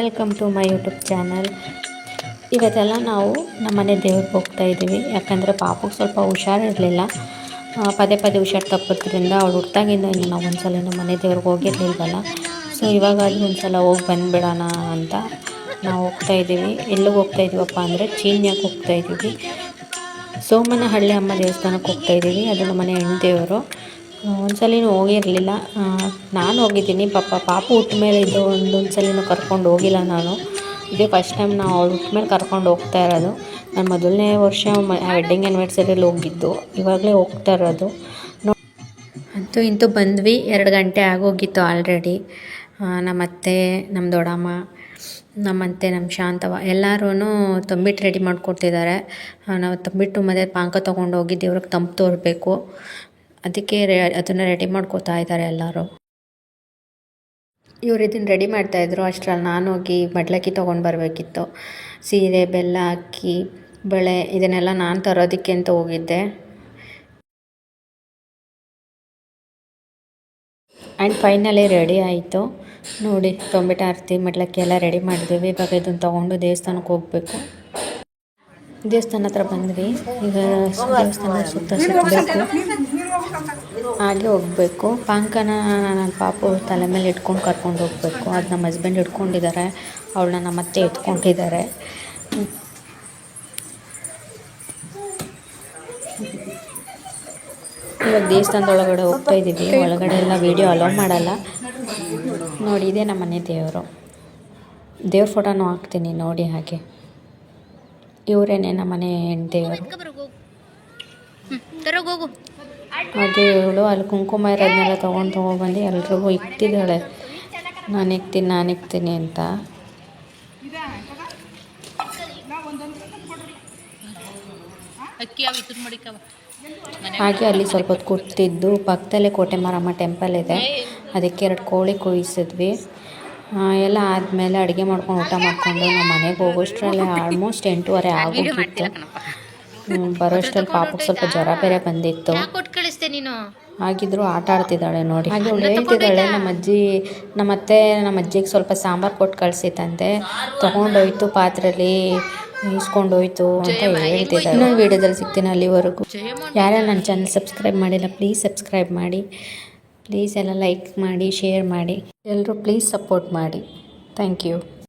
Welcome to my YouTube channel. ಇವತ್ತೆಲ್ಲ ನಾವು ನಮ್ಮನೆ ದೇವ್ರಿಗೆ ಹೋಗ್ತಾ ಇದ್ದೀವಿ. ಯಾಕಂದರೆ ಪಾಪುಗೆ ಸ್ವಲ್ಪ ಹುಷಾರಿರಲಿಲ್ಲ, ಪದೇ ಪದೇ ಹುಷಾರು ತಪ್ಪೋದ್ರಿಂದ ಅವಳು ಹುಟ್ಟಾಗಿಂದ ಇನ್ನು ನಾವು ಒಂದ್ಸಲ ನಮ್ಮ ಮನೆ ದೇವ್ರಿಗೆ ಹೋಗಿರಲಿಲ್ವಲ್ಲ. ಸೊ ಇವಾಗಾದರೂ ಒಂದ್ಸಲ ಹೋಗಿ ಬಂದುಬಿಡೋಣ ಅಂತ ನಾವು ಹೋಗ್ತಾ ಇದ್ದೀವಿ. ಎಲ್ಲಿಗೆ ಹೋಗ್ತಾ ಇದ್ದೀವಪ್ಪ ಅಂದರೆ ಚೀನ್ಯಾಗೆ ಹೋಗ್ತಾ ಇದ್ದೀವಿ. ಸೋಮನಹಳ್ಳಿ ಅಮ್ಮ ದೇವಸ್ಥಾನಕ್ಕೆ ಹೋಗ್ತಾ ಇದ್ದೀವಿ. ಅದು ನಮ್ಮನೆ ಹೆಣ್ಣು ದೇವರು. ಒಂದ್ಸಲಿನೂ ಹೋಗಿರಲಿಲ್ಲ. ನಾನು ಹೋಗಿದ್ದೀನಿ, ಪಾಪು ಹುಟ್ಟ ಮೇಲೆ ಇದು ಒಂದೊಂದು ಸಲಿನೂ ಕರ್ಕೊಂಡು ಹೋಗಿಲ್ಲ ನಾನು. ಇದೇ ಫಸ್ಟ್ ಟೈಮ್ ನಾವು ಅವಳು ಹುಟ್ಟ ಮೇಲೆ ಕರ್ಕೊಂಡು ಹೋಗ್ತಾ ಇರೋದು. ನಾನು ಮೊದಲನೇ ವರ್ಷ ವೆಡ್ಡಿಂಗ್ ಆ್ಯನಿವರ್ಸರಿಯಲ್ಲಿ ಹೋಗಿದ್ದು, ಇವಾಗಲೇ ಹೋಗ್ತಾ ಇರೋದು. ಅಂತೂ ಇಂತೂ ಬಂದ್ವಿ. 2 ಗಂಟೆ ಆಗೋಗಿತ್ತು ಆಲ್ರೆಡಿ. ನಮ್ಮತ್ತೆ, ನಮ್ಮ ದೊಡ್ಡಮ್ಮ, ನಮ್ಮತ್ತೆ, ನಮ್ಮ ಶಾಂತವ ಎಲ್ಲರೂ ತಂಬಿಟ್ಟು ರೆಡಿ ಮಾಡಿಕೊಡ್ತಿದ್ದಾರೆ. ನಾವು ತಂಬಿಟ್ಟು ಮತ್ತು ಪಾನಕ ತೊಗೊಂಡು ಹೋಗಿ ದೇವ್ರಿಗೆ ತಂಪು ತೋರಬೇಕು. ಅದಕ್ಕೆ ಅದನ್ನು ರೆಡಿ ಮಾಡ್ಕೋತಾ ಇದ್ದಾರೆ ಎಲ್ಲರೂ. ಇವ್ರು ಇದನ್ನು ರೆಡಿ ಮಾಡ್ತಾಯಿದ್ರು. ಅಷ್ಟರಲ್ಲಿ ನಾನು ಹೋಗಿ ಮಡ್ಲಕ್ಕಿ ತೊಗೊಂಡು ಬರಬೇಕಿತ್ತು. ಸೀರೆ, ಬೆಲ್ಲ, ಅಕ್ಕಿ, ಬಳೆ ಇದನ್ನೆಲ್ಲ ನಾನು ತರೋದಕ್ಕೆ ಅಂತ ಹೋಗಿದ್ದೆ. ಆ್ಯಂಡ್ ಫೈನಲಿ ರೆಡಿ ಆಯಿತು ನೋಡಿ. ತೊಂಬಿಟ್ಟು ಆರತಿ, ಮಡ್ಲಕ್ಕಿ ಎಲ್ಲ ರೆಡಿ ಮಾಡಿದ್ದೀವಿ. ಇವಾಗ ಇದನ್ನು ತೊಗೊಂಡು ದೇವಸ್ಥಾನಕ್ಕೆ ಹೋಗಬೇಕು. ದೇವಸ್ಥಾನ ಹತ್ರ ಬಂದ್ವಿ. ಈಗ ದೇವಸ್ಥಾನ ಸುತ್ತಬೇಕು, ಹಾಗೆ ಹೋಗಬೇಕು. ಪಾನಕನ ನನ್ನ ಪಾಪು ತಲೆ ಮೇಲೆ ಇಟ್ಕೊಂಡು ಕರ್ಕೊಂಡು ಹೋಗಬೇಕು. ಅದು ನಮ್ಮ ಹಸ್ಬೆಂಡ್ ಇಟ್ಕೊಂಡಿದ್ದಾರೆ, ಅವಳನ್ನ ನಮ್ಮ ಅತ್ತೆ ಎತ್ಕೊಂಡಿದ್ದಾರೆ. ಇವಾಗ ದೇವಸ್ಥಾನದೊಳಗಡೆ ಹೋಗ್ತಾ ಇದ್ದೀವಿ. ಒಳಗಡೆ ಎಲ್ಲ ವೀಡಿಯೋ ಅಲೋ ಮಾಡಲ್ಲ ನೋಡಿ. ಇದೇ ನಮ್ಮ ಮನೆ ದೇವರು. ದೇವ್ರ ಫೋಟೋನೂ ಹಾಕ್ತೀನಿ ನೋಡಿ. ಹಾಗೆ ಇವರೇನೆ ನಮ್ಮ ಮನೆ ಹೆಣ್ಣು ದೇವರು. ಹಾಗೆ ಇವಳು ಅಲ್ಲಿ ಕುಂಕುಮ ಇರೋದನ್ನೆಲ್ಲ ತೊಗೊಬಂದು ಎಲ್ರಿಗೂ ಇಕ್ತಿದ್ದಾಳೆ. ನಾನು ಇಕ್ತೀನಿ ಅಂತ. ಹಾಗೆ ಅಲ್ಲಿ ಸ್ವಲ್ಪ ಹೊತ್ತು ಕೂತಿದ್ದು. ಪಕ್ಕದಲ್ಲೇ ಕೋಟೆ ಮಾರಮ್ಮ ಟೆಂಪಲ್ ಇದೆ, ಅದಕ್ಕೆ 2 ಕೋಳಿ ಕೊಯ್ಸಿದ್ವಿ. ಎಲ್ಲ ಆದಮೇಲೆ ಅಡುಗೆ ಮಾಡ್ಕೊಂಡು ಊಟ ಮಾಡಿಕೊಂಡು ನಮ್ಮ ಮನೆಗೆ ಹೋಗೋಷ್ಟರಲ್ಲಿ ಆಲ್ಮೋಸ್ಟ್ 8:30 ಆಗೋಗಿತ್ತು. ಬರೋಷ್ಟರಲ್ಲಿ ಪಾಪಕ್ಕೆ ಸ್ವಲ್ಪ ಜ್ವರ ಬೇರೆ ಬಂದಿತ್ತು. ಹಾಗಿದ್ರು ಆಟ ಆಡ್ತಿದ್ದಾಳೆ ನೋಡಿ. ಹಾಗೆ ಅವಳು ಹೇಳ್ತಿದ್ದಾಳೆ, ನಮ್ಮ ಅಜ್ಜಿಗೆ ಸ್ವಲ್ಪ ಸಾಂಬಾರು ಕೊಟ್ಟು ಕಳಿಸಿತ್ತಂತೆ, ತೊಗೊಂಡೋಯ್ತು, ಪಾತ್ರೆಯಲ್ಲಿ ಇಸ್ಕೊಂಡೋಯ್ತು ಅಂತ ಹೇಳ್ತಿದ್ದಾಳೆ. ಇನ್ನೊಂದು ವೀಡಿಯೋದಲ್ಲಿ ಸಿಗ್ತೀನಿ. ಅಲ್ಲಿವರೆಗೂ ಯಾರ್ಯಾರು ನನ್ನ ಚಾನಲ್ ಸಬ್ಸ್ಕ್ರೈಬ್ ಮಾಡಿಲ್ಲ, ಪ್ಲೀಸ್ ಸಬ್ಸ್ಕ್ರೈಬ್ ಮಾಡಿ. ಪ್ಲೀಸ್ ಎಲ್ಲ ಲೈಕ್ ಮಾಡಿ, ಶೇರ್ ಮಾಡಿ. ಎಲ್ಲರೂ ಪ್ಲೀಸ್ ಸಪೋರ್ಟ್ ಮಾಡಿ. Thank you.